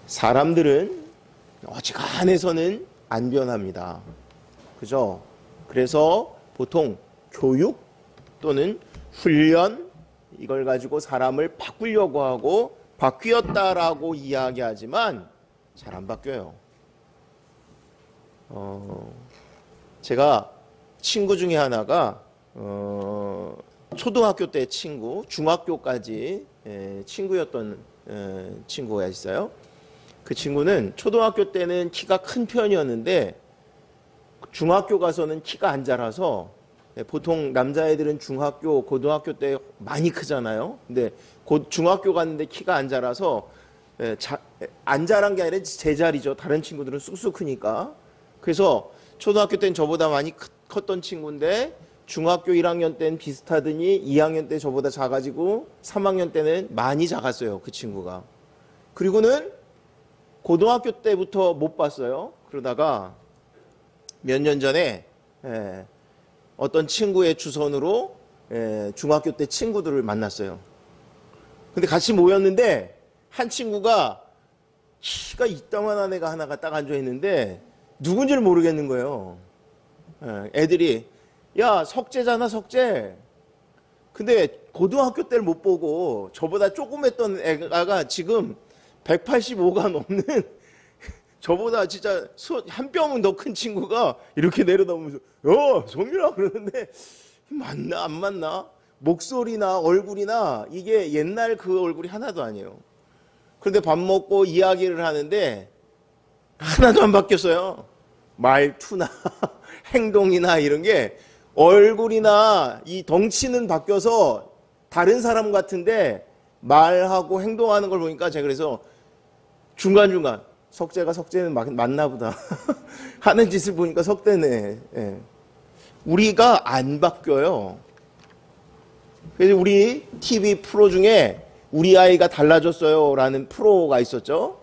사람들은 어지간해서는 안 변합니다. 그죠? 그래서 보통 교육 또는 훈련 이걸 가지고 사람을 바꾸려고 하고 바뀌었다라고 이야기하지만 잘 안 바뀌어요. 제가 친구 중에 하나가 초등학교 때 친구, 중학교까지 친구였던 친구가 있어요. 그 친구는 초등학교 때는 키가 큰 편이었는데 중학교 가서는 키가 안 자라서, 보통 남자애들은 중학교, 고등학교 때 많이 크잖아요. 근데 곧 중학교 갔는데 키가 안 자라서, 안 자란 게 아니라 제자리죠. 다른 친구들은 쑥쑥 크니까. 그래서 초등학교 때는 저보다 많이 컸던 친구인데 중학교 1학년 때는 비슷하더니 2학년 때 저보다 작아지고 3학년 때는 많이 작았어요. 그 친구가. 그리고는 고등학교 때부터 못 봤어요. 그러다가 몇 년 전에 어떤 친구의 주선으로 중학교 때 친구들을 만났어요. 근데 같이 모였는데 한 친구가 키가 이따만한 애가 하나가 딱 앉아 있는데 누군지를 모르겠는 거예요. 애들이 야 석재잖아 석재. 근데 고등학교 때를 못 보고 저보다 조그맸던 애가 지금 185가 넘는 저보다 진짜 한 뼘은 더 큰 친구가 이렇게 내려다보면서 야 성민아 그러는데 맞나 안 맞나? 목소리나 얼굴이나 이게 옛날 그 얼굴이 하나도 아니에요. 그런데 밥 먹고 이야기를 하는데 하나도 안 바뀌었어요. 말투나 행동이나 이런 게 얼굴이나 이 덩치는 바뀌어서 다른 사람 같은데 말하고 행동하는 걸 보니까 제가 그래서 중간중간 석재가 석재는 맞나 보다. 하는 짓을 보니까 석재네. 우리가 안 바뀌어요. 그래서 우리 TV 프로 중에 우리 아이가 달라졌어요 라는 프로가 있었죠.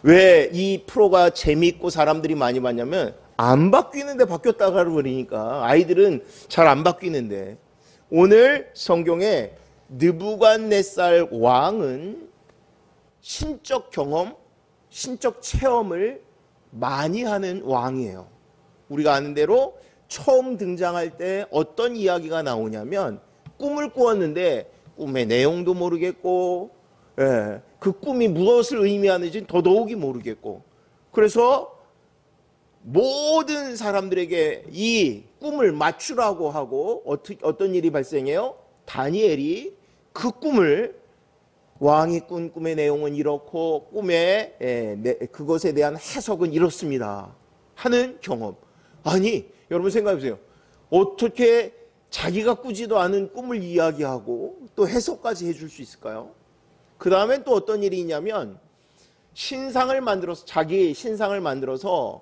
왜 이 프로가 재미있고 사람들이 많이 봤냐면 안 바뀌는데 바뀌었다가 그러니까 아이들은 잘 안 바뀌는데, 오늘 성경에 느부갓네살 왕은 신적 경험, 신적 체험을 많이 하는 왕이에요. 우리가 아는 대로 처음 등장할 때 어떤 이야기가 나오냐면 꿈을 꾸었는데 꿈의 내용도 모르겠고 그 꿈이 무엇을 의미하는지 더더욱이 모르겠고, 그래서 모든 사람들에게 이 꿈을 맞추라고 하고 어떤 일이 발생해요? 다니엘이 그 꿈을, 왕이 꾼 꿈의 내용은 이렇고 꿈의 그것에 대한 해석은 이렇습니다 하는 경험. 아니 여러분 생각해 보세요. 어떻게 자기가 꾸지도 않은 꿈을 이야기하고 또 해석까지 해줄 수 있을까요? 그 다음엔 또 어떤 일이 있냐면 신상을 만들어서, 자기 신상을 만들어서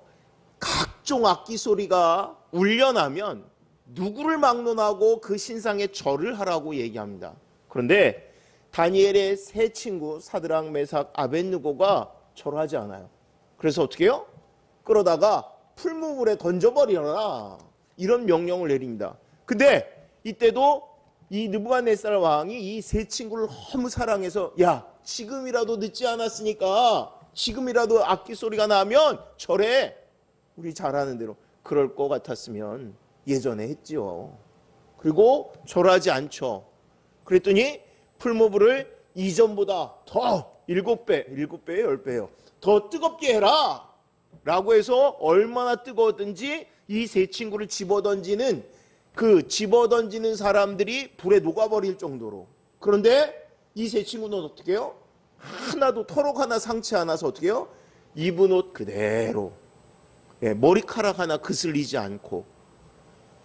각종 악기 소리가 울려나면 누구를 막론하고 그 신상에 절을 하라고 얘기합니다. 그런데 다니엘의 세 친구 사드락, 메삭, 아벳느고가 절하지 않아요. 그래서 어떻게 해요? 끌어다가 풀무불에 던져버리라 이런 명령을 내립니다. 근데 이때도 이 느부갓네살 왕이 이 세 친구를 너무 사랑해서 야 지금이라도 늦지 않았으니까 지금이라도 악기 소리가 나면 절해. 우리 잘하는 대로. 그럴 것 같았으면 예전에 했지요. 그리고 절하지 않죠. 그랬더니 풀무불을 이전보다 더 7배, 7배예요 10배예요 더 뜨겁게 해라 라고 해서 얼마나 뜨거웠든지 이 세 친구를 집어던지는 그 집어던지는 사람들이 불에 녹아버릴 정도로. 그런데 이 세 친구는 어떻게 해요? 하나도 털옥 하나 상치 않아서 어떻게 해요? 입은 옷 그대로, 머리카락 하나 그슬리지 않고.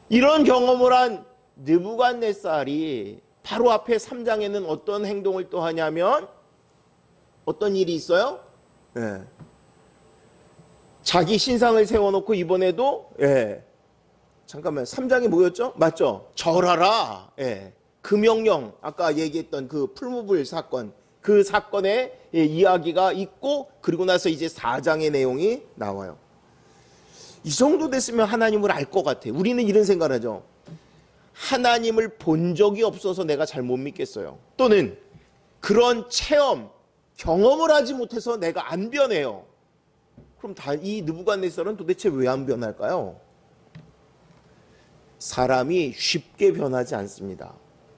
이런 경험을 한 느부갓네살이 바로 앞에 3장에는 어떤 행동을 또 하냐면 어떤 일이 있어요? 자기 신상을 세워놓고 이번에도 잠깐만 3장이 뭐였죠? 맞죠? 절하라. 그 명령, 아까 얘기했던 그 풀무불 사건, 그 사건의 이야기가 있고, 그리고 나서 이제 4장의 내용이 나와요. 이 정도 됐으면 하나님을 알 것 같아. 우리는 이런 생각을 하죠. 하나님을 본 적이 없어서 내가 잘 못 믿겠어요. 또는 그런 체험, 경험을 하지 못해서 내가 안 변해요. 그럼 이 느부갓네살은 도대체 왜 안 변할까요? 사람이 쉽게 변하지 않습니다.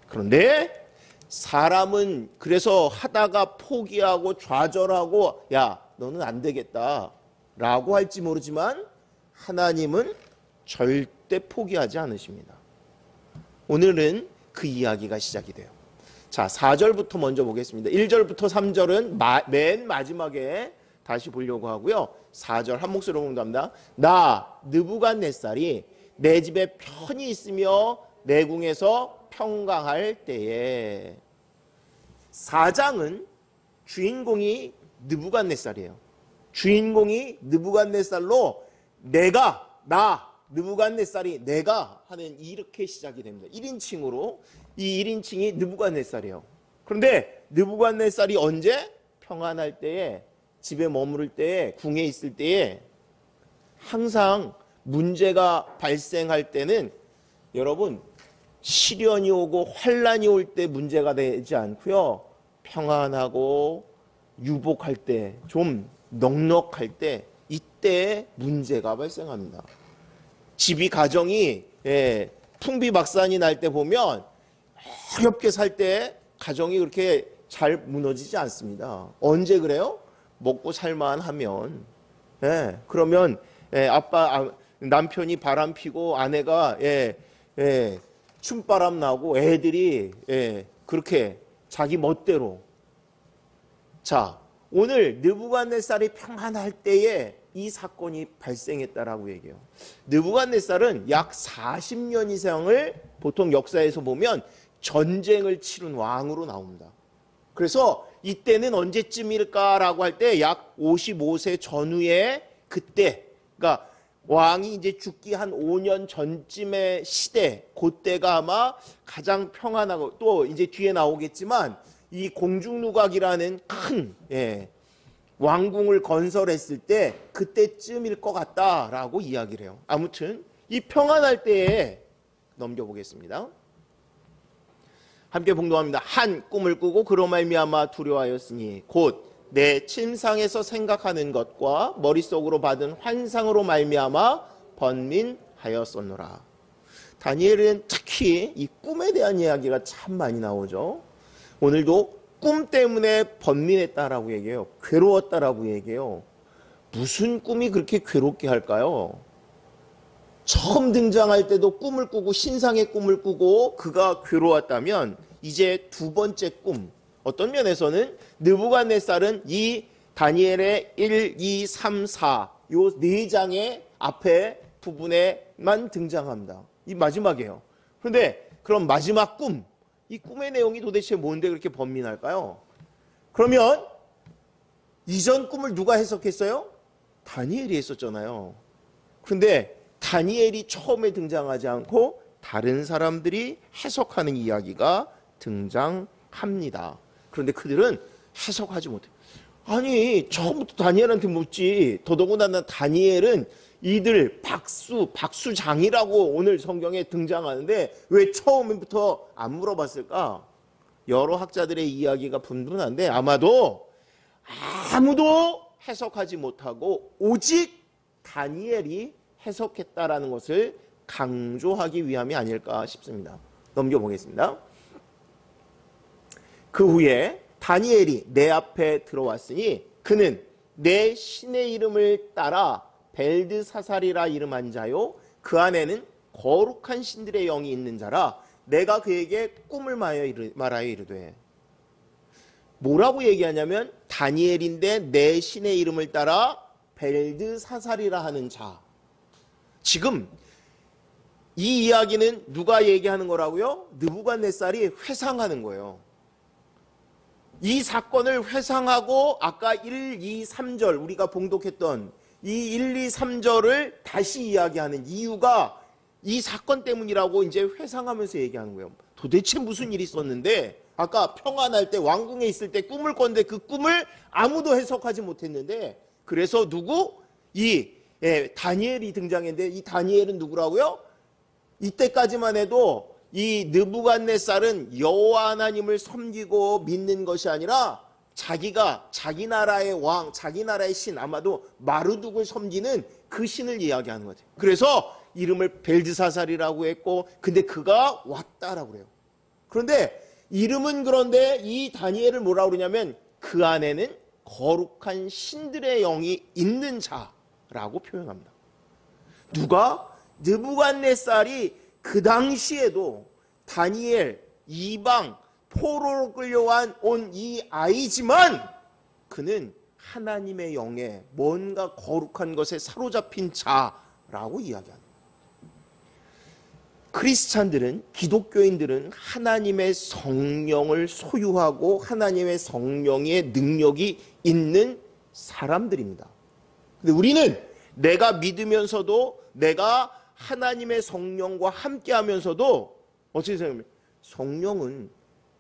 그런데 사람은 그래서 하다가 포기하고 좌절하고 야 너는 안 되겠다 라고 할지 모르지만 하나님은 절대 포기하지 않으십니다. 오늘은 그 이야기가 시작이 돼요. 자, 4절부터 먼저 보겠습니다. 1절부터 3절은 맨 마지막에 다시 보려고 하고요. 4절 한 목소리로 공부합니다. 나 느부갓네살이 내 집에 편히 있으며 내 궁에서 평강할 때에. 4장은 주인공이 느부갓네살이에요. 주인공이 느부갓네살로 나 느부갓네살이 내가 하는 이렇게 시작이 됩니다. 1인칭으로 이 1인칭이 느부갓네살이에요. 그런데 느부갓네살이 언제? 평안할 때에, 집에 머무를 때에, 궁에 있을 때에 항상 문제가 발생할 때는 여러분 시련이 오고 환란이 올 때 문제가 되지 않고요. 평안하고 유복할 때, 좀 넉넉할 때 이때 문제가 발생합니다. 집이 가정이 풍비박산이 날 때 보면 어렵게 살 때 가정이 그렇게 잘 무너지지 않습니다. 언제 그래요? 먹고 살만하면. 그러면 남편이 바람 피고 아내가 춤바람 나고 애들이 그렇게 자기 멋대로. 자, 오늘 느부갓네살이 평안할 때에 이 사건이 발생했다라고 얘기해요. 느부갓네살은 약 40년 이상을 보통 역사에서 보면 전쟁을 치른 왕으로 나옵니다. 그래서 이때는 언제쯤일까라고 할 때 약 55세 전후에 그때, 그러니까 왕이 이제 죽기 한 5년 전쯤의 시대, 그때가 아마 가장 평안하고, 또 이제 뒤에 나오겠지만 이 공중누각이라는 큰 왕궁을 건설했을 때 그때쯤일 것 같다라고 이야기를 해요. 아무튼 이 평안할 때에 넘겨보겠습니다. 함께 봉독합니다. 한 꿈을 꾸고 그로 말미암아 두려워하였으니 곧 내 침상에서 생각하는 것과 머릿속으로 받은 환상으로 말미암아 번민하였었노라. 다니엘은 특히 이 꿈에 대한 이야기가 참 많이 나오죠. 오늘도 꿈 때문에 번민했다라고 얘기해요. 괴로웠다라고 얘기해요. 무슨 꿈이 그렇게 괴롭게 할까요? 처음 등장할 때도 꿈을 꾸고 신상의 꿈을 꾸고 그가 괴로웠다면 이제 두 번째 꿈, 어떤 면에서는 느부갓네살은 이 다니엘의 1, 2, 3, 4 요 네 장의 앞에 부분에만 등장합니다. 이 마지막이에요. 그런데 그럼 마지막 꿈, 이 꿈의 내용이 도대체 뭔데 그렇게 번민할까요? 그러면 이전 꿈을 누가 해석했어요? 다니엘이 했었잖아요. 그런데 다니엘이 처음에 등장하지 않고 다른 사람들이 해석하는 이야기가 등장합니다. 그런데 그들은 해석하지 못해요. 아니 처음부터 다니엘한테 묻지. 더더군다나 다니엘은 이들 박수장이라고 오늘 성경에 등장하는데 왜 처음부터 안 물어봤을까? 여러 학자들의 이야기가 분분한데 아마도 아무도 해석하지 못하고 오직 다니엘이 해석했다라는 것을 강조하기 위함이 아닐까 싶습니다. 넘겨보겠습니다. 그 후에 다니엘이 내 앞에 들어왔으니 그는 내 신의 이름을 따라 벨드사살이라 이름한 자요 그 안에는 거룩한 신들의 영이 있는 자라. 내가 그에게 꿈을 말하여 이르되. 뭐라고 얘기하냐면 다니엘인데 내 신의 이름을 따라 벨드사살이라 하는 자. 지금 이 이야기는 누가 얘기하는 거라고요? 느부갓네살이 회상하는 거예요. 이 사건을 회상하고 아까 1, 2, 3절 우리가 봉독했던 이 1, 2, 3절을 다시 이야기하는 이유가 이 사건 때문이라고 이제 회상하면서 얘기하는 거예요. 도대체 무슨 일이 있었는데 아까 평안할 때 왕궁에 있을 때 꿈을 꿨는데 그 꿈을 아무도 해석하지 못했는데 그래서 누구? 다니엘이 등장했는데 이 다니엘은 누구라고요? 이때까지만 해도 이 느부갓네살은 여호와 하나님을 섬기고 믿는 것이 아니라 자기가 자기 나라의 왕, 자기 나라의 신, 아마도 마르둑을 섬기는 그 신을 이야기하는 거죠. 그래서 이름을 벨드사살이라고 했고, 근데 그가 왔다라고 그래요. 그런데 이름은, 그런데 이 다니엘을 뭐라고 그러냐면 그 안에는 거룩한 신들의 영이 있는 자라고 표현합니다. 누가? 느부갓네살이 그 당시에도 다니엘, 이방, 포로로 끌려온 이 아이지만 그는 하나님의 영에 뭔가 거룩한 것에 사로잡힌 자라고 이야기합니다. 크리스찬들은, 기독교인들은 하나님의 성령을 소유하고 하나님의 성령의 능력이 있는 사람들입니다. 근데 우리는 내가 믿으면서도, 내가 하나님의 성령과 함께 하면서도 어떻게 생각합니까? 성령은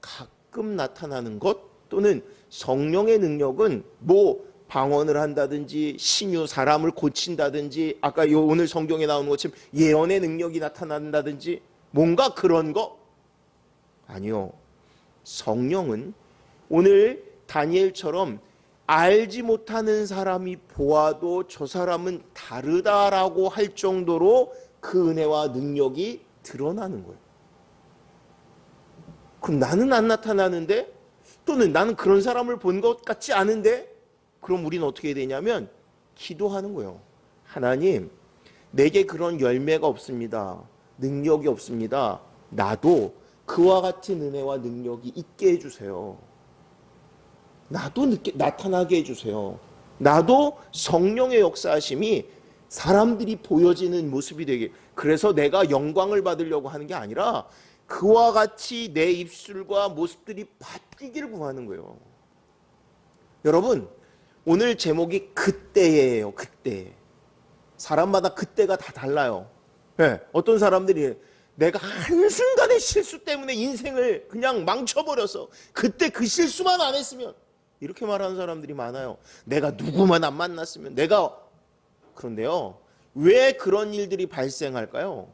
가끔 나타나는 것, 또는 성령의 능력은 뭐 방언을 한다든지 신유, 사람을 고친다든지, 아까 오늘 성경에 나오는 것처럼 예언의 능력이 나타난다든지 뭔가 그런 거? 아니요. 성령은 오늘 다니엘처럼 알지 못하는 사람이 보아도 저 사람은 다르다라고 할 정도로 그 은혜와 능력이 드러나는 거예요. 그럼 나는 안 나타나는데, 또는 나는 그런 사람을 본 것 같지 않은데, 그럼 우리는 어떻게 해야 되냐면 기도하는 거예요. 하나님, 내게 그런 열매가 없습니다. 능력이 없습니다. 나도 그와 같은 은혜와 능력이 있게 해주세요. 나도 나타나게 해주세요. 나도 성령의 역사하심이 사람들이 보여지는 모습이 되게, 그래서 내가 영광을 받으려고 하는 게 아니라 그와 같이 내 입술과 모습들이 바뀌기를 구하는 거예요. 여러분, 오늘 제목이 그때예요. 그때. 사람마다 그때가 다 달라요. 네, 어떤 사람들이 내가 한순간의 실수 때문에 인생을 그냥 망쳐버려서 그때 그 실수만 안 했으면, 이렇게 말하는 사람들이 많아요. 내가 누구만 안 만났으면, 내가. 그런데요, 왜 그런 일들이 발생할까요?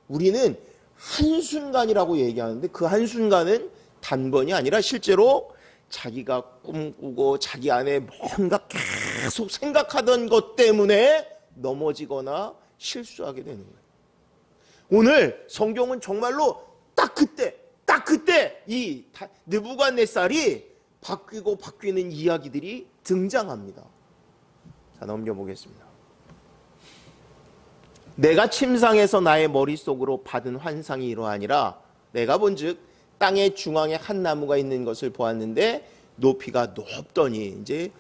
우리는 한순간이라고 얘기하는데 그 한순간은 단번이 아니라 실제로 자기가 꿈꾸고 자기 안에 뭔가 계속 생각하던 것 때문에 넘어지거나 실수하게 되는 거예요. 오늘 성경은 정말로 딱 그때 이 느부갓네살이 바뀌고 바뀌는 이야기들이 등장합니다. 자, 넘겨보겠습니다. 내가 침상에서 나의 머릿속으로 받은 환상이 이러하니라. 내가 본즉 땅의 중앙에 한 나무가 있는 것을 보았는데 높이가 높더니, 이제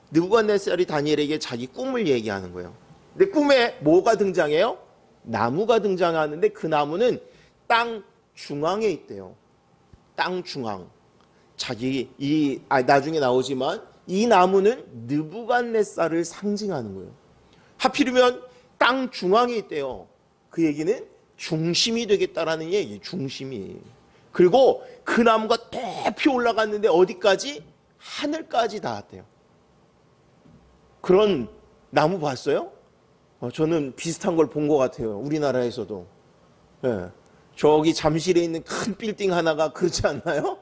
느부갓네살이 다니엘에게 자기 꿈을 얘기하는 거예요. 근데 꿈에 뭐가 등장해요? 나무가 등장하는데 그 나무는 땅 중앙에 있대요. 땅 중앙. 나중에 나오지만 이 나무는 느부갓네살을 상징하는 거예요. 하필이면 땅 중앙에 있대요. 그 얘기는 중심이 되겠다라는 얘기, 중심이. 그리고 그 나무가 높이 올라갔는데 어디까지? 하늘까지 닿았대요. 그런 나무 봤어요? 저는 비슷한 걸 본 것 같아요. 우리나라에서도. 네. 저기 잠실에 있는 큰 빌딩 하나가 그렇지 않나요?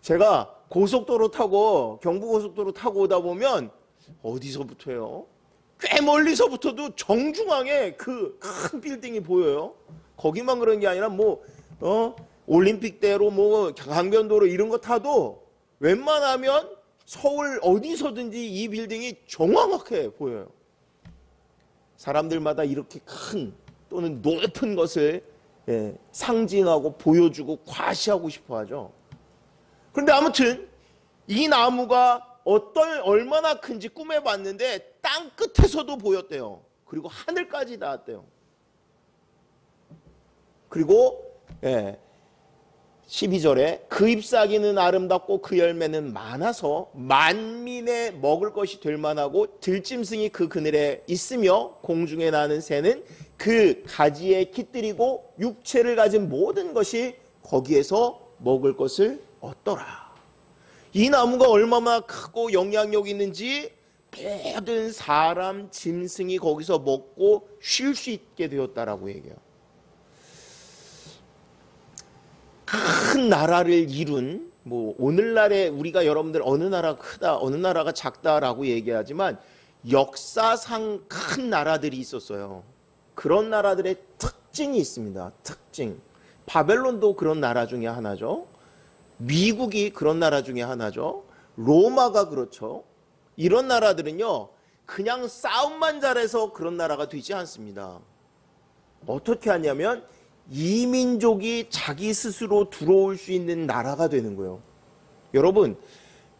제가 고속도로 타고, 경부고속도로 타고 오다 보면 어디서부터요? 꽤 멀리서부터도 정중앙에 그 큰 빌딩이 보여요. 거기만 그런 게 아니라 올림픽대로 강변도로 이런 거 타도 웬만하면 서울 어디서든지 이 빌딩이 정확하게 보여요. 사람들마다 이렇게 큰 또는 높은 것을 상징하고 보여주고 과시하고 싶어 하죠. 그런데 아무튼 이 나무가 얼마나 큰지 꿈에 봤는데 땅 끝에서도 보였대요. 그리고 하늘까지 닿았대요. 그리고 12절에 그 잎사귀는 아름답고 그 열매는 많아서 만민의 먹을 것이 될 만하고 들짐승이 그 그늘에 있으며 공중에 나는 새는 그 가지에 깃들이고 육체를 가진 모든 것이 거기에서 먹을 것을 얻더라. 이 나무가 얼마나 크고 영향력 있는지 모든 사람, 짐승이 거기서 먹고 쉴 수 있게 되었다라고 얘기해요. 큰 나라를 이룬 뭐 오늘날에 우리가 여러분들 어느 나라 크다, 어느 나라가 작다라고 얘기하지만 역사상 큰 나라들이 있었어요. 그런 나라들의 특징이 있습니다. 특징. 바벨론도 그런 나라 중에 하나죠. 미국이 그런 나라 중에 하나죠. 로마가 그렇죠. 이런 나라들은요, 그냥 싸움만 잘해서 그런 나라가 되지 않습니다. 어떻게 하냐면 이민족이 자기 스스로 들어올 수 있는 나라가 되는 거예요. 여러분,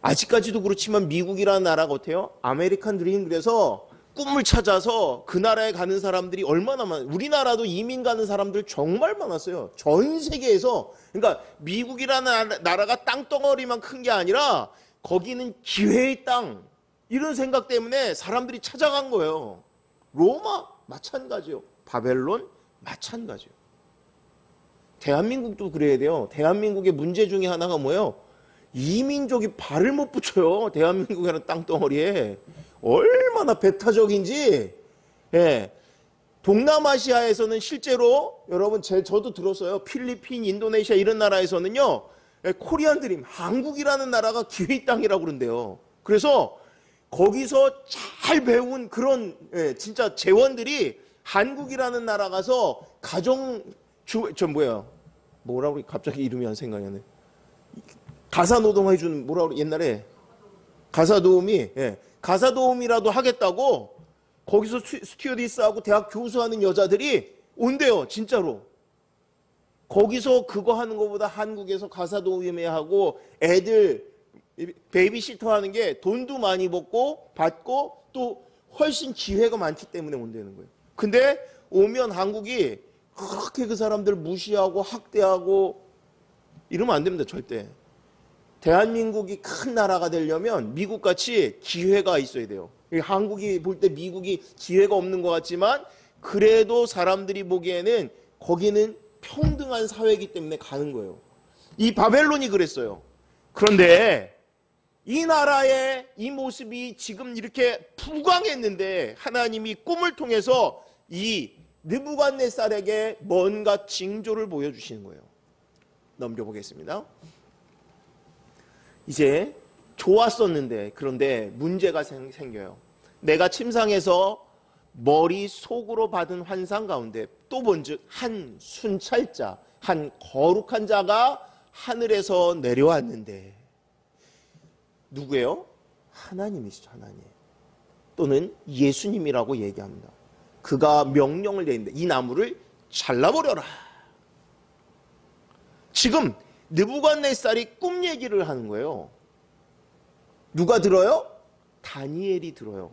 아직까지도 그렇지만 미국이라는 나라가 어때요? 아메리칸 드림, 그래서 꿈을 찾아서 그 나라에 가는 사람들이 얼마나 많아요. 우리나라도 이민 가는 사람들 정말 많았어요. 전 세계에서. 그러니까 미국이라는 나라가 땅덩어리만 큰 게 아니라 거기는 기회의 땅, 이런 생각 때문에 사람들이 찾아간 거예요. 로마 마찬가지요. 바벨론 마찬가지요. 대한민국도 그래야 돼요. 대한민국의 문제 중에 하나가 뭐예요? 이민족이 발을 못 붙여요. 대한민국이라는 땅덩어리에. 얼마나 배타적인지. 예. 동남아시아에서는 실제로 여러분 저도 들었어요. 필리핀, 인도네시아 이런 나라에서는요, 코리안 드림, 한국이라는 나라가 기회의 땅이라고 그런대요. 그래서 거기서 잘 배운 그런 진짜 재원들이 한국이라는 나라 가서 뭐라고 그래? 갑자기 이름이 안 생각이 나네. 가사노동 해주는 뭐라고 그래? 옛날에 가사도우미, 가사도우미라도 하겠다고 거기서 스튜어디스하고 대학 교수하는 여자들이 온대요. 진짜로. 거기서 그거 하는 것보다 한국에서 가사도우미 하고 애들 베이비시터 하는 게 돈도 많이 받고 또 훨씬 기회가 많기 때문에 온다는 거예요. 근데 오면 한국이 그렇게 그 사람들 무시하고 학대하고 이러면 안 됩니다. 절대. 대한민국이 큰 나라가 되려면 미국같이 기회가 있어야 돼요. 한국이 볼 때 미국이 기회가 없는 것 같지만 그래도 사람들이 보기에는 거기는 평등한 사회이기 때문에 가는 거예요. 이 바벨론이 그랬어요. 그런데 이 나라의 이 모습이 지금 이렇게 부강했는데 하나님이 꿈을 통해서 이 느부갓네살에게 뭔가 징조를 보여주시는 거예요. 넘겨보겠습니다. 이제 좋았었는데 그런데 문제가 생겨요. 내가 침상에서 머릿속으로 받은 환상 가운데 또 본즉 한 순찰자, 한 거룩한 자가 하늘에서 내려왔는데 누구예요? 하나님이시죠. 하나님. 또는 예수님이라고 얘기합니다. 그가 명령을 내립니다. 이 나무를 잘라버려라. 지금 느부갓네살이 꿈 얘기를 하는 거예요. 누가 들어요? 다니엘이 들어요.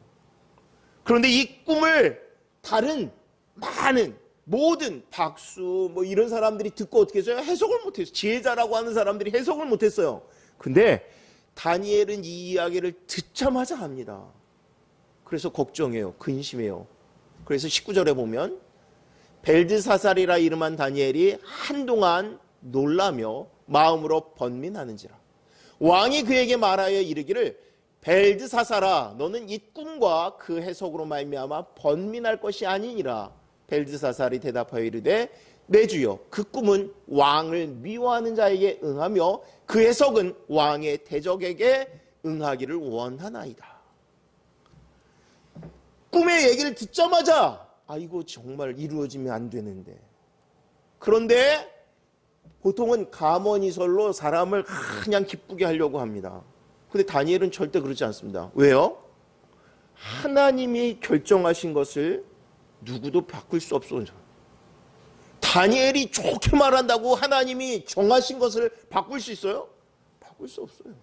그런데 이 꿈을 다른 많은 모든 박수 뭐 이런 사람들이 듣고 어떻게 했어요? 해석을 못했어요. 지혜자라고 하는 사람들이 해석을 못했어요. 근데 다니엘은 이 이야기를 듣자마자 합니다. 그래서 걱정해요. 근심해요. 그래서 19절에 보면 벨드사살이라 이름한 다니엘이 한동안 놀라며 마음으로 번민하는지라. 왕이 그에게 말하여 이르기를 벨드사살아 너는 이 꿈과 그 해석으로 말미암아 번민할 것이 아니니라. 벨드사살이 대답하여 이르되 내 주여 그 꿈은 왕을 미워하는 자에게 응하며 그 해석은 왕의 대적에게 응하기를 원하나이다. 꿈의 얘기를 듣자마자 이거 정말 이루어지면 안 되는데. 그런데 보통은 감언이설로 사람을 그냥 기쁘게 하려고 합니다. 근데 다니엘은 절대 그러지 않습니다. 왜요? 하나님이 결정하신 것을 누구도 바꿀 수 없어요. 다니엘이 좋게 말한다고 하나님이 정하신 것을 바꿀 수 있어요? 바꿀 수 없어요.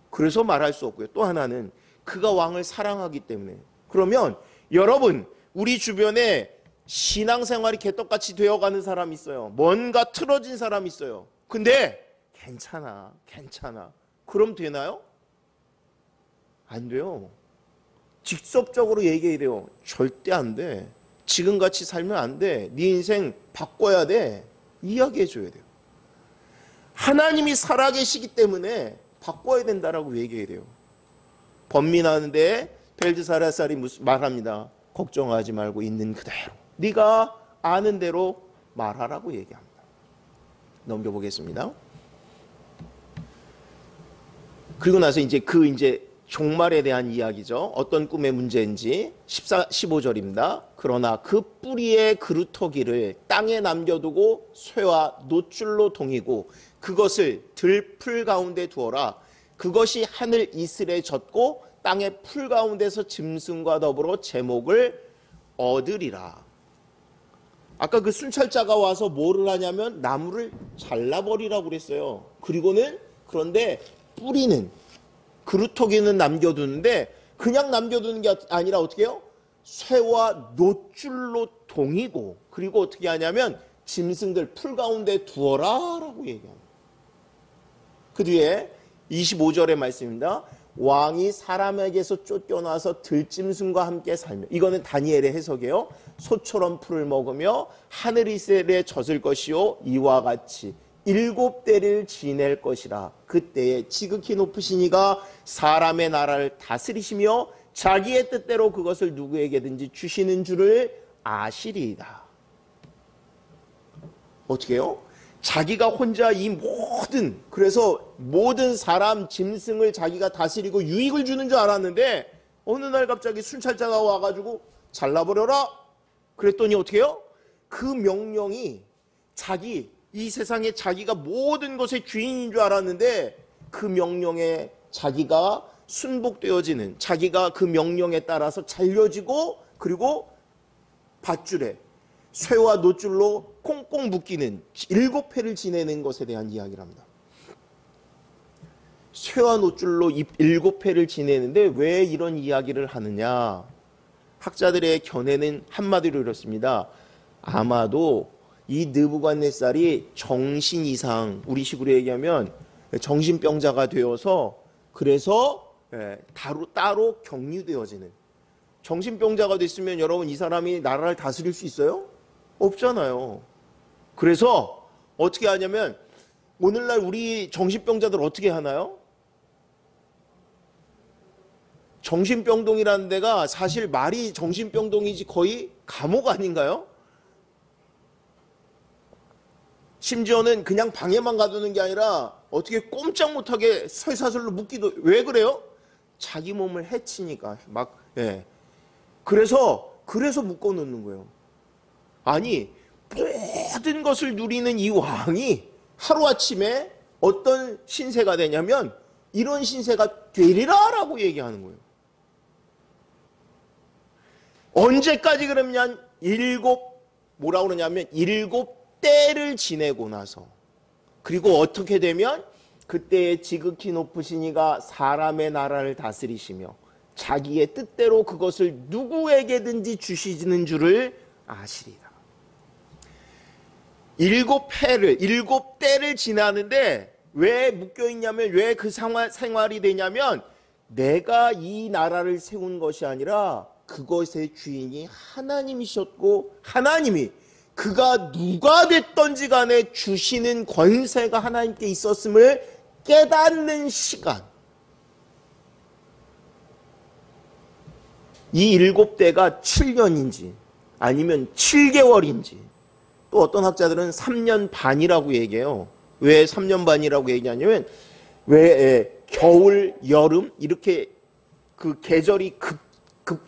그래서 말할 수 없고요. 또 하나는 그가 왕을 사랑하기 때문에. 그러면 여러분 우리 주변에 신앙생활이 개떡같이 되어가는 사람이 있어요. 뭔가 틀어진 사람이 있어요. 근데 괜찮아. 그럼 되나요? 안 돼요. 직접적으로 얘기해야 돼요. 절대 안 돼. 지금같이 살면 안 돼. 네 인생 바꿔야 돼. 이야기해줘야 돼요. 하나님이 살아계시기 때문에 바꿔야 된다라고 얘기해야 돼요. 번민하는데 벨드사살이 말합니다. 걱정하지 말고 있는 그대로 네가 아는 대로 말하라고 얘기합니다. 넘겨보겠습니다. 그리고 나서 이제 종말에 대한 이야기죠. 어떤 꿈의 문제인지 15절입니다. 그러나 그 뿌리의 그루터기를 땅에 남겨두고 쇠와 노줄로 동이고 그것을 들풀 가운데 두어라. 그것이 하늘 이슬에 젖고 땅의 풀 가운데서 짐승과 더불어 제목을 얻으리라. 아까 그 순찰자가 와서 뭐를 하냐면 나무를 잘라버리라고 그랬어요. 그리고는 그런데 뿌리는 그루터기는 남겨두는데 그냥 남겨두는 게 아니라 어떻게 해요? 쇠와 노줄로 동이고 그리고 어떻게 하냐면 짐승들 풀 가운데 두어라 라고 얘기합니다. 그 뒤에 25절의 말씀입니다. 왕이 사람에게서 쫓겨나서 들짐승과 함께 살며 이거는 다니엘의 해석이에요. 소처럼 풀을 먹으며 하늘 이슬에 젖을 것이요 이와 같이 7대를 지낼 것이라. 그때에 지극히 높으신 이가 사람의 나라를 다스리시며 자기의 뜻대로 그것을 누구에게든지 주시는 줄을 아시리이다. 어떻게 해요? 자기가 혼자 이 그래서 모든 사람, 짐승을 자기가 다스리고 유익을 주는 줄 알았는데 어느 날 갑자기 순찰자가 와가지고 잘라버려라. 그랬더니 어떻게 해요? 그 명령이 이 세상에 자기가 모든 것의 주인인 줄 알았는데 그 명령에 자기가 순복되어지는 자기가 그 명령에 따라서 잘려지고 그리고 밧줄에 쇠와 노줄로 꽁꽁 묶이는 7회를 지내는 것에 대한 이야기를 합니다. 쇠와 노줄로 7회를 지내는데 왜 이런 이야기를 하느냐? 학자들의 견해는 한마디로 이렇습니다. 아마도 이 느부갓네살이 정신 이상, 우리식으로 얘기하면 정신병자가 되어서 그래서 따로 격리되어지는 정신병자가 됐으면 여러분 이 사람이 나라를 다스릴 수 있어요? 없잖아요. 그래서 어떻게 하냐면 오늘날 우리 정신병자들 어떻게 하나요? 정신병동이라는 데가 사실 말이 정신병동이지 거의 감옥 아닌가요? 심지어는 그냥 방에만 가두는 게 아니라 어떻게 꼼짝 못하게 쇠사슬로 묶기도. 왜 그래요? 자기 몸을 해치니까 그래서 묶어놓는 거예요. 아니 모든 것을 누리는 이 왕이 하루아침에 어떤 신세가 되냐면 이런 신세가 되리라 라고 얘기하는 거예요. 언제까지 그러면 뭐라고 그러냐면 7대를 지내고 나서 그리고 어떻게 되면 그때에 지극히 높으신 이가 사람의 나라를 다스리시며 자기의 뜻대로 그것을 누구에게든지 주시는 줄을 아시리라. 7대를 지나는데 왜 묶여있냐면 왜 그 생활이 되냐면 내가 이 나라를 세운 것이 아니라 그것의 주인이 하나님이셨고 하나님이 그가 누가 됐던지 간에 주시는 권세가 하나님께 있었음을 깨닫는 시간. 이 7대가 7년인지 아니면 7개월인지 또 어떤 학자들은 3년 반이라고 얘기해요. 왜 3년 반이라고 얘기하냐면 왜 겨울, 여름 이렇게 그 계절이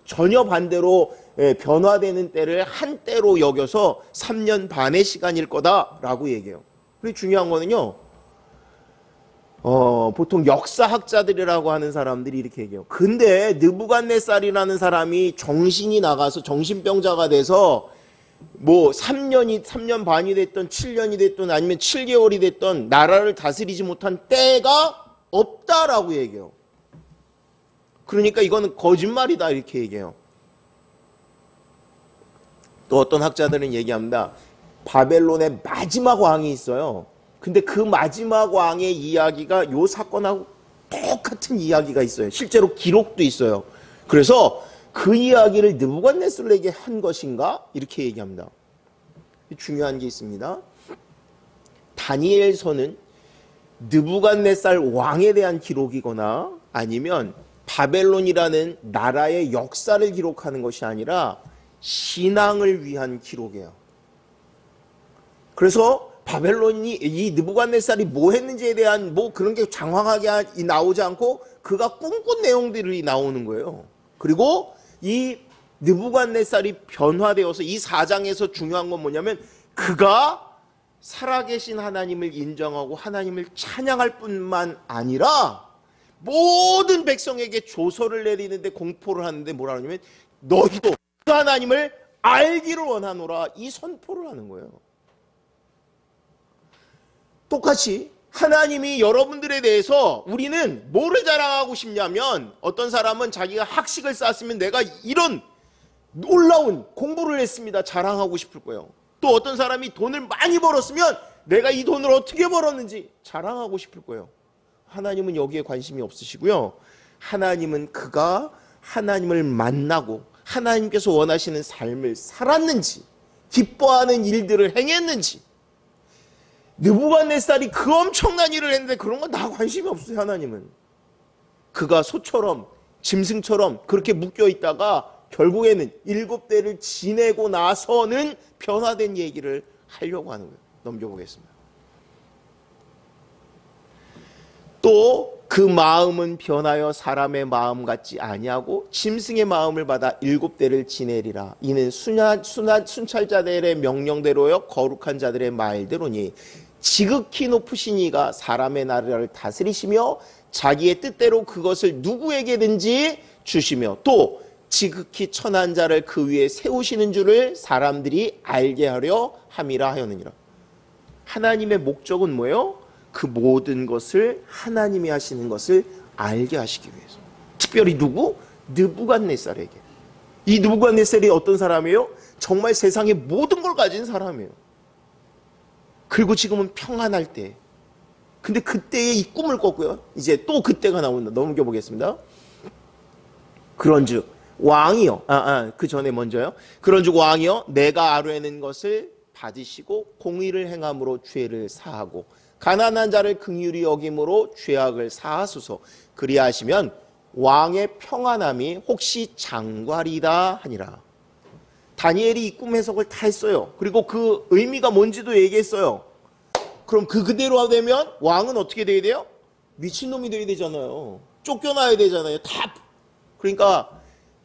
전혀 반대로 변화되는 때를 한때로 여겨서 3년 반의 시간일 거다라고 얘기해요. 그리고 중요한 거는요. 보통 역사학자들이라고 하는 사람들이 이렇게 얘기해요. 근데 느부갓네살이라는 사람이 정신이 나가서 정신병자가 돼서 뭐 3년 반이 됐던 7년이 됐던 아니면 7개월이 됐던 나라를 다스리지 못한 때가 없다라고 얘기해요. 그러니까 이거는 거짓말이다 이렇게 얘기해요. 또 어떤 학자들은 얘기합니다. 바벨론의 마지막 왕이 있어요. 근데 그 마지막 왕의 이야기가 이 사건하고 똑같은 이야기가 있어요. 실제로 기록도 있어요. 그래서 그 이야기를 느부갓네살에게 한 것인가? 이렇게 얘기합니다. 중요한 게 있습니다. 다니엘서는 느부갓네살 왕에 대한 기록이거나 아니면 바벨론이라는 나라의 역사를 기록하는 것이 아니라 신앙을 위한 기록이에요. 그래서 바벨론이 이 느부갓네살이 뭐 했는지에 대한 뭐 그런 게 장황하게 나오지 않고 그가 꿈꾼 내용들이 나오는 거예요. 그리고 이 느부갓네살이 변화되어서 이 4장에서 중요한 건 뭐냐면 그가 살아계신 하나님을 인정하고 하나님을 찬양할 뿐만 아니라 모든 백성에게 조서를 내리는데 공포를 하는데 뭐라 하냐면 너희도 그 하나님을 알기를 원하노라 이 선포를 하는 거예요. 똑같이 하나님이 여러분들에 대해서 우리는 뭐를 자랑하고 싶냐면 어떤 사람은 자기가 학식을 쌓았으면 내가 이런 놀라운 공부를 했습니다 자랑하고 싶을 거예요. 또 어떤 사람이 돈을 많이 벌었으면 내가 이 돈을 어떻게 벌었는지 자랑하고 싶을 거예요. 하나님은 여기에 관심이 없으시고요. 하나님은 그가 하나님을 만나고 하나님께서 원하시는 삶을 살았는지 기뻐하는 일들을 행했는지 느부갓네살이 그 엄청난 일을 했는데 그런 건 다 관심이 없어요. 하나님은 그가 소처럼 짐승처럼 그렇게 묶여 있다가 결국에는 7대를 지내고 나서는 변화된 얘기를 하려고 하는 거예요. 넘겨보겠습니다. 또 그 마음은 변하여 사람의 마음 같지 아니하고 짐승의 마음을 받아 7대를 지내리라. 이는 순찰자들의 명령대로요 거룩한 자들의 말대로니 지극히 높으신 이가 사람의 나라를 다스리시며 자기의 뜻대로 그것을 누구에게든지 주시며 또 지극히 천한 자를 그 위에 세우시는 줄을 사람들이 알게 하려 함이라 하였느니라. 하나님의 목적은 뭐예요? 그 모든 것을 하나님이 하시는 것을 알게 하시기 위해서. 특별히 누구? 느부갓네살에게. 이 느부갓네살이 어떤 사람이에요? 정말 세상의 모든 걸 가진 사람이에요. 그리고 지금은 평안할 때. 근데 그때의 이 꿈을 꿨고요. 이제 또 그때가 나온다. 넘겨보겠습니다. 그런즉 왕이요. 그 전에 먼저요. 그런즉 왕이요. 내가 아뢰는 것을 받으시고 공의를 행함으로 죄를 사하고 가난한 자를 긍휼히 여김으로 죄악을 사하소서. 그리하시면 왕의 평안함이 혹시 장관이다 하니라. 다니엘이 이 꿈 해석을 다 했어요. 그리고 그 의미가 뭔지도 얘기했어요. 그럼 그대로 되면 왕은 어떻게 돼야 돼요? 미친놈이 돼야 되잖아요. 쫓겨나야 되잖아요. 다. 그러니까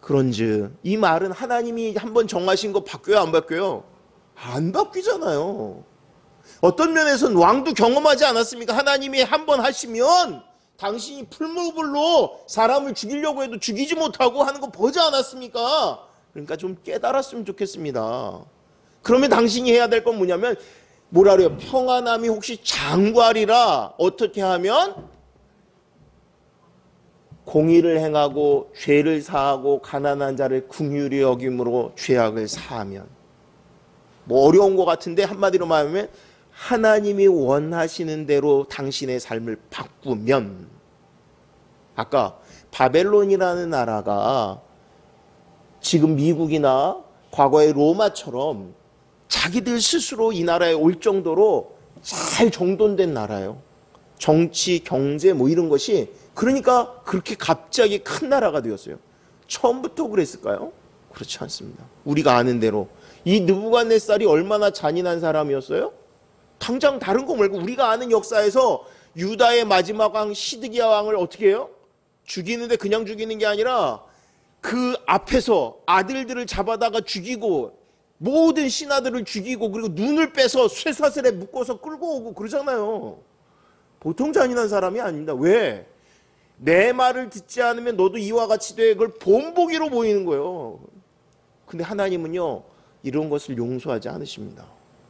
그런즉 이 말은 하나님이 한번 정하신 거 바뀌어요? 안 바뀌어요? 안 바뀌잖아요. 어떤 면에서는 왕도 경험하지 않았습니까? 하나님이 한번 하시면 당신이 풀무불로 사람을 죽이려고 해도 죽이지 못하고 하는 거 보지 않았습니까? 그러니까 좀 깨달았으면 좋겠습니다. 그러면 당신이 해야 될 건 뭐냐면 뭐라 그래요? 평안함이 혹시 장관이라 어떻게 하면 공의를 행하고 죄를 사하고 가난한 자를 긍휼히 여김으로 죄악을 사하면. 뭐 어려운 것 같은데 한마디로 말하면 하나님이 원하시는 대로 당신의 삶을 바꾸면. 아까 바벨론이라는 나라가 지금 미국이나 과거의 로마처럼 자기들 스스로 이 나라에 올 정도로 잘 정돈된 나라예요. 정치, 경제 뭐 이런 것이. 그러니까 그렇게 갑자기 큰 나라가 되었어요. 처음부터 그랬을까요? 그렇지 않습니다. 우리가 아는 대로 이 느부갓네살이 얼마나 잔인한 사람이었어요? 당장 다른 거 말고 우리가 아는 역사에서 유다의 마지막 왕 시드기야 왕을 어떻게 해요? 죽이는데 그냥 죽이는 게 아니라 그 앞에서 아들들을 잡아다가 죽이고 모든 신하들을 죽이고 그리고 눈을 빼서 쇠사슬에 묶어서 끌고 오고 그러잖아요. 보통 잔인한 사람이 아닙니다. 왜? 내 말을 듣지 않으면 너도 이와 같이 돼. 그걸 본보기로 보이는 거예요. 근데 하나님은요 이런 것을 용서하지 않으십니다.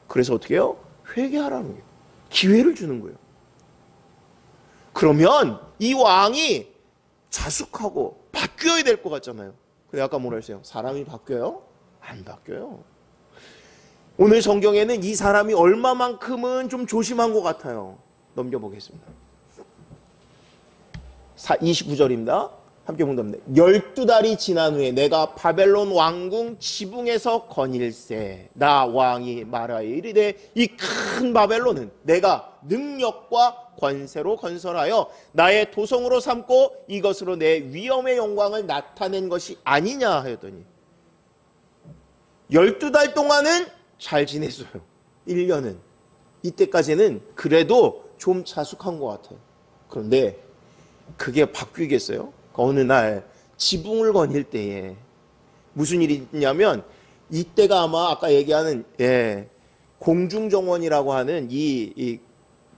그래서 어떻게 해요? 회개하라는 거예요. 기회를 주는 거예요. 그러면 이 왕이 자숙하고 바뀌어야 될 것 같잖아요. 근데 아까 뭐라 했어요? 사람이 바뀌어요? 안 바뀌어요. 오늘 성경에는 이 사람이 얼마만큼은 좀 조심한 것 같아요. 넘겨보겠습니다. 29절입니다. 함께 봉독합니다. 12달이 지난 후에 내가 바벨론 왕궁 지붕에서 거닐세. 나 왕이 말하여 이르되 이 큰 바벨론은 내가 능력과 권세로 건설하여 나의 도성으로 삼고 이것으로 내 위엄의 영광을 나타낸 것이 아니냐 하였더니 12달 동안은 잘 지냈어요. 1년은. 이때까지는 그래도 좀 자숙한 것 같아요. 그런데 그게 바뀌겠어요? 어느 날 지붕을 거닐 때에 무슨 일이 있냐면, 이때가 아마 아까 얘기하는 공중정원이라고 하는 이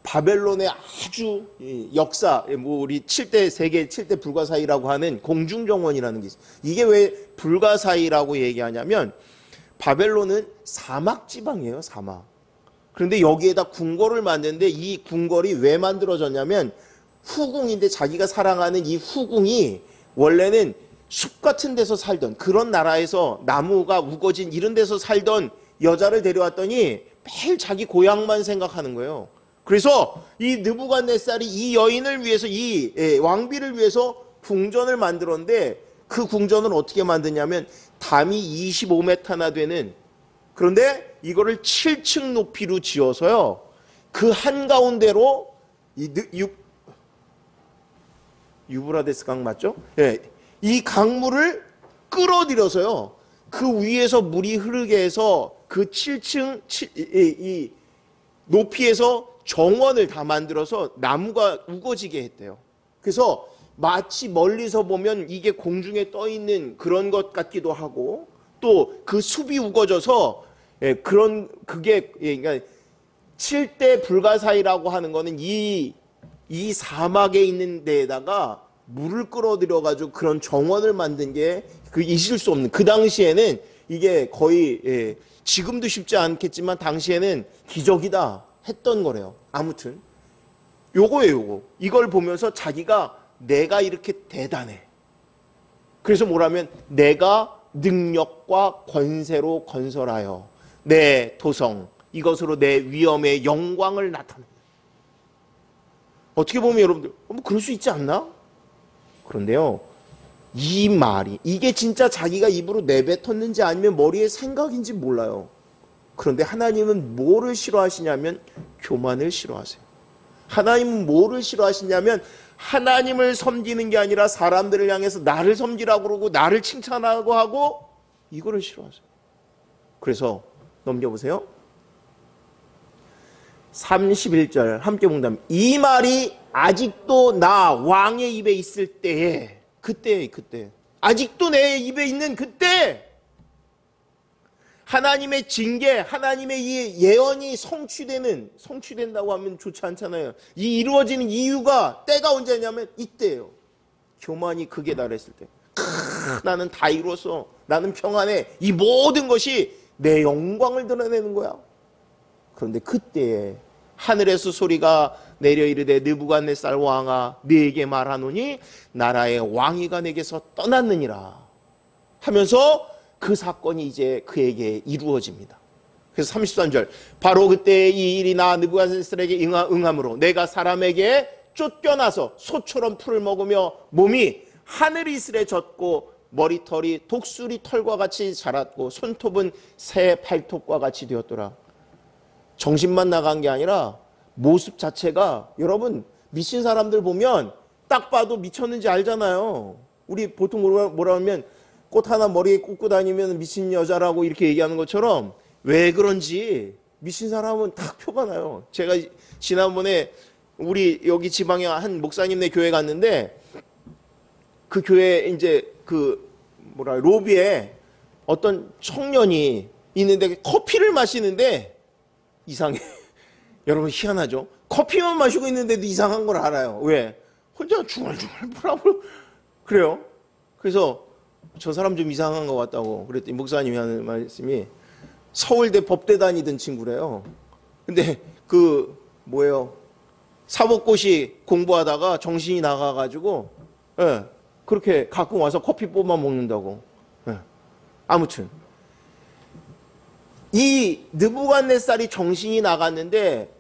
바벨론의 아주 역사, 뭐 우리 7대 세계 7대 불가사의라고 하는 공중정원이라는 게 있어요. 이게 왜 불가사의라고 얘기하냐면, 바벨론은 사막 지방이에요, 사막. 그런데 여기에다 궁궐을 만드는데, 이 궁궐이 왜 만들어졌냐면, 후궁인데 자기가 사랑하는 이 후궁이 원래는 숲 같은 데서 살던, 그런 나라에서 나무가 우거진 이런 데서 살던 여자를 데려왔더니 매일 자기 고향만 생각하는 거예요. 그래서 이 느부갓네살이 이 여인을 위해서, 이 왕비를 위해서 궁전을 만들었는데, 그 궁전을 어떻게 만드냐면 담이 25m나 되는, 그런데 이거를 7층 높이로 지어서요, 그 한가운데로 유브라데스 강 맞죠? 이 강물을 끌어들여서요, 그 위에서 물이 흐르게 해서 그 7층 이 높이에서 정원을 다 만들어서 나무가 우거지게 했대요. 그래서 마치 멀리서 보면 이게 공중에 떠 있는 그런 것 같기도 하고, 또 그 숲이 우거져서 그게 그러니까 7대 불가사의라고 하는 거는 이 사막에 있는 데에다가 물을 끌어들여 가지고 그런 정원을 만든 게 그 있을 수 없는, 그 당시에는 이게 거의 지금도 쉽지 않겠지만 당시에는 기적이다 했던 거래요. 아무튼 요거예요, 요거. 이걸 보면서 자기가 내가 이렇게 대단해. 그래서 뭐라면 내가 능력과 권세로 건설하여 내 도성 이것으로 내 위엄의 영광을 나타낸다. 어떻게 보면 여러분들 뭐 그럴 수 있지 않나? 그런데요, 이 말이 이게 진짜 자기가 입으로 내뱉었는지 아니면 머리의 생각인지 몰라요. 그런데 하나님은 뭐를 싫어하시냐면 교만을 싫어하세요. 하나님은 뭐를 싫어하시냐면 하나님을 섬기는 게 아니라 사람들을 향해서 나를 섬기라고 그러고 나를 칭찬하고 하고, 이거를 싫어하세요. 그래서 넘겨보세요. 31절 함께 본다면, 이 말이 아직도 나 왕의 입에 있을 때에, 그때 아직도 내 입에 있는 그때 하나님의 징계, 하나님의 이 예언이 성취된다고 하면 좋지 않잖아요. 이 이루어지는 이유가, 때가 언제냐면 이때예요. 교만이 극에 달했을 때. 나는 다 이루었어, 나는 평안해, 이 모든 것이 내 영광을 드러내는 거야. 그런데 그때에 하늘에서 소리가 내려 이르되 느부갓네살 왕아, 네게 말하노니 나라의 왕위가 내게서 떠났느니라 하면서 그 사건이 이제 그에게 이루어집니다. 그래서 33절, 바로 그때 이 일이 나 느부갓네살에게 응함으로 내가 사람에게 쫓겨나서 소처럼 풀을 먹으며 몸이 하늘 이슬에 젖고 머리털이 독수리 털과 같이 자랐고 손톱은 새 발톱과 같이 되었더라. 정신만 나간 게 아니라 모습 자체가, 여러분 미친 사람들 보면 딱 봐도 미쳤는지 알잖아요. 우리 보통 뭐라 하면 꽃 하나 머리에 꽂고 다니면 미친 여자라고 이렇게 얘기하는 것처럼, 왜 그런지 미친 사람은 딱 표가 나요. 제가 지난번에 우리 여기 지방에 한 목사님네 교회 갔는데, 그 교회 이제 로비에 어떤 청년이 있는데 커피를 마시는데 이상해. 여러분 희한하죠? 커피만 마시고 있는데도 이상한 걸 알아요. 왜? 혼자 중얼중얼 뭐라고 그래요. 그래서 저 사람 좀 이상한 것 같다고 그랬더니 목사님이 하는 말씀이, 서울대 법대 다니던 친구래요. 근데 사법고시 공부하다가 정신이 나가가지고 그렇게 갖고 와서 커피 뽑아 먹는다고. 아무튼 이 느부갓네살이 정신이 나갔는데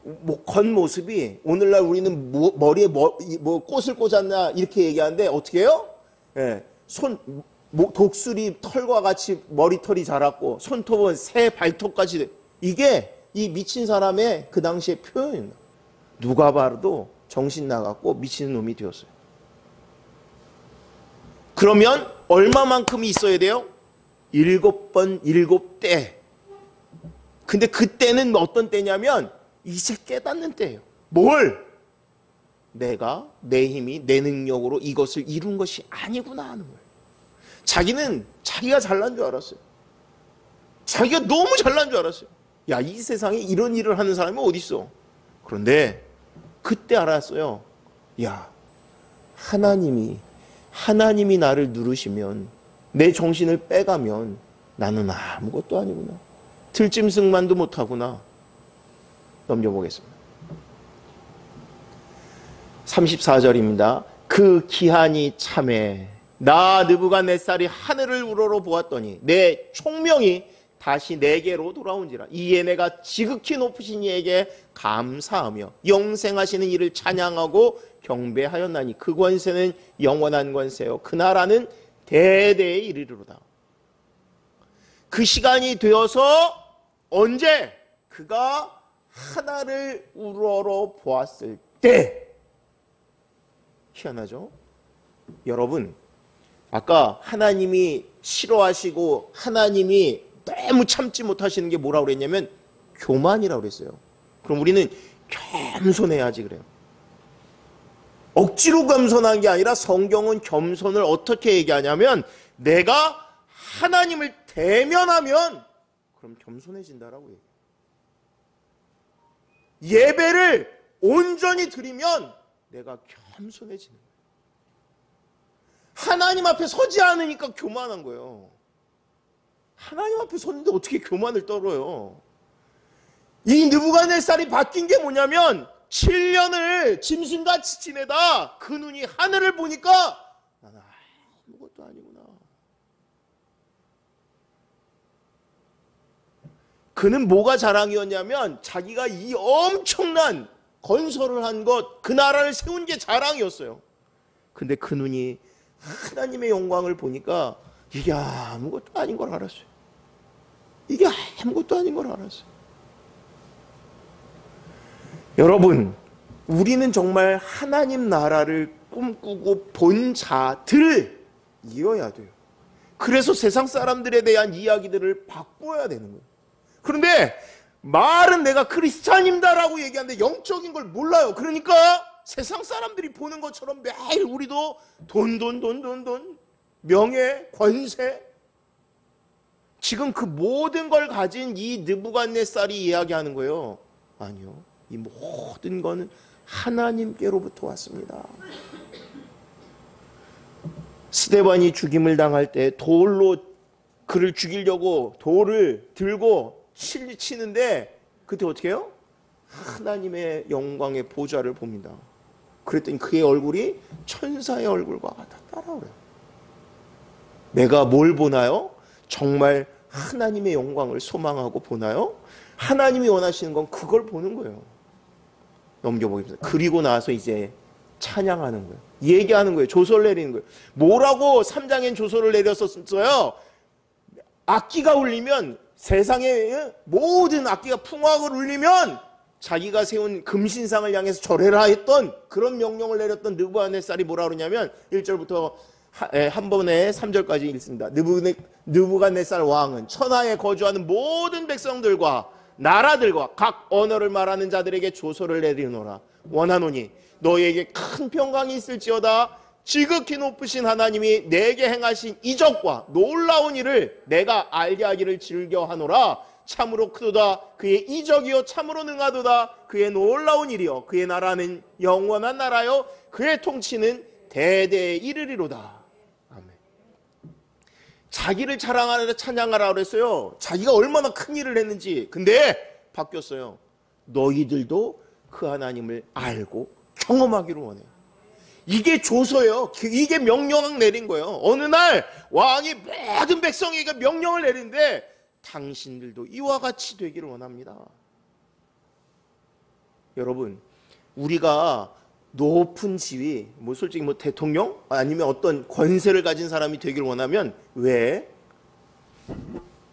겉모습이, 오늘날 우리는 머리에 꽃을 꽂았나 이렇게 얘기하는데 어떻게 해요? 독수리 털과 같이 머리털이 자랐고 손톱은 새 발톱까지. 이게 이 미친 사람의 그 당시의 표현입니다. 누가 봐도 정신 나갔고 미친 놈이 되었어요. 그러면 얼마만큼이 있어야 돼요? 7번 7때. 근데 그때는 어떤 때냐면 이제 깨닫는 때예요. 뭘? 내가 내 힘이 내 능력으로 이것을 이룬 것이 아니구나 하는 거예요. 자기는 자기가 잘난 줄 알았어요. 자기가 너무 잘난 줄 알았어요. 야, 이 세상에 이런 일을 하는 사람이 어디 있어? 그런데 그때 알았어요. 야, 하나님이 나를 누르시면, 내 정신을 빼가면 나는 아무것도 아니구나. 들짐승만도 못하구나. 넘겨보겠습니다. 34절입니다. 그 기한이 참에 나 느부갓네살이 하늘을 우러러 보았더니 내 총명이 다시 내게로 돌아온지라. 이에 내가 지극히 높으신 이에게 감사하며 영생하시는 이를 찬양하고 경배하였나니 그 권세는 영원한 권세요 그 나라는 대대에 이르리로다. 그 시간이 되어서 언제? 그가 하늘을 우러러 보았을 때. 희한하죠? 여러분, 아까 하나님이 싫어하시고 하나님이 너무 참지 못하시는 게 뭐라고 그랬냐면 교만이라고 그랬어요. 그럼 우리는 겸손해야지 그래요. 억지로 겸손한 게 아니라 성경은 겸손을 어떻게 얘기하냐면 내가 하나님을 대면하면 그럼 겸손해진다라고 얘기해요. 예배를 온전히 드리면 내가 겸손해지는 거예요. 하나님 앞에 서지 않으니까 교만한 거예요. 하나님 앞에 섰는데 어떻게 교만을 떨어요? 이 느부갓네살이 바뀐 게 뭐냐면 7년을 짐승같이 지내다 그 눈이 하늘을 보니까 나는 아무것도 아니구나. 그는 뭐가 자랑이었냐면 자기가 이 엄청난 건설을 한 것, 그 나라를 세운 게 자랑이었어요. 근데 그 눈이 하나님의 영광을 보니까 이게 아무것도 아닌 걸 알았어요. 이게 아무것도 아닌 걸 알았어요. 여러분, 우리는 정말 하나님 나라를 꿈꾸고 본 자들이어야 돼요. 그래서 세상 사람들에 대한 이야기들을 바꿔야 되는 거예요. 그런데 말은 내가 크리스찬입니다라고 얘기하는데 영적인 걸 몰라요. 그러니까 세상 사람들이 보는 것처럼 매일 우리도 돈, 명예, 권세, 지금 그 모든 걸 가진 이 느부갓네살이 이야기하는 거예요. 아니요. 이 모든 거는 하나님께로부터 왔습니다. 스데반이 죽임을 당할 때 돌로 그를 죽이려고 돌을 들고 치는데 그때 어떻게 해요? 하나님의 영광의 보좌를 봅니다. 그랬더니 그의 얼굴이 천사의 얼굴과 같았다라고 그래요. 내가 뭘 보나요? 정말 하나님의 영광을 소망하고 보나요? 하나님이 원하시는 건 그걸 보는 거예요. 넘겨보겠습니다. 그리고 나서 이제 찬양하는 거예요. 얘기하는 거예요. 조서를 내리는 거예요. 뭐라고 3장엔 조서를 내렸었어요? 악기가 울리면, 세상의 모든 악기가 풍악을 울리면 자기가 세운 금신상을 향해서 절해라 했던 그런 명령을 내렸던 느부갓네살이 뭐라 그러냐면 1절부터 한 번에 3절까지 읽습니다. 느부갓네살 왕은 천하에 거주하는 모든 백성들과 나라들과 각 언어를 말하는 자들에게 조서를 내리노라. 원하노니 너희에게 큰 평강이 있을지어다. 지극히 높으신 하나님이 내게 행하신 이적과 놀라운 일을 내가 알게 하기를 즐겨하노라. 참으로 크도다. 그의 이적이요 참으로 능하도다. 그의 놀라운 일이요 그의 나라는 영원한 나라요 그의 통치는 대대에 이르리로다. 아멘. 자기를 자랑하라 찬양하라 그랬어요. 자기가 얼마나 큰 일을 했는지. 근데 바뀌었어요. 너희들도 그 하나님을 알고 경험하기를 원해요. 이게 조서예요. 이게 명령 내린 거예요. 어느 날 왕이 모든 백성에게 명령을 내리는데 당신들도 이와 같이 되기를 원합니다. 여러분, 우리가 높은 지위, 솔직히 대통령 아니면 어떤 권세를 가진 사람이 되기를 원하면 왜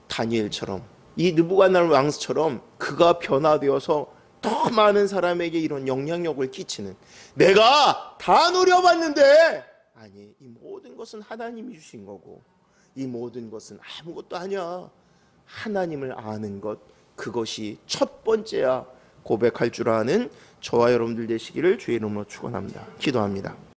다니엘처럼 이 느부갓네살 왕처럼 그가 변화되어서 더 많은 사람에게 이런 영향력을 끼치는, 내가 다 누려봤는데 아니, 이 모든 것은 하나님이 주신 거고 이 모든 것은 아무것도 아니야. 하나님을 아는 것, 그것이 첫 번째야. 고백할 줄 아는 저와 여러분들 되시기를 주의 이름으로 축원합니다. 기도합니다.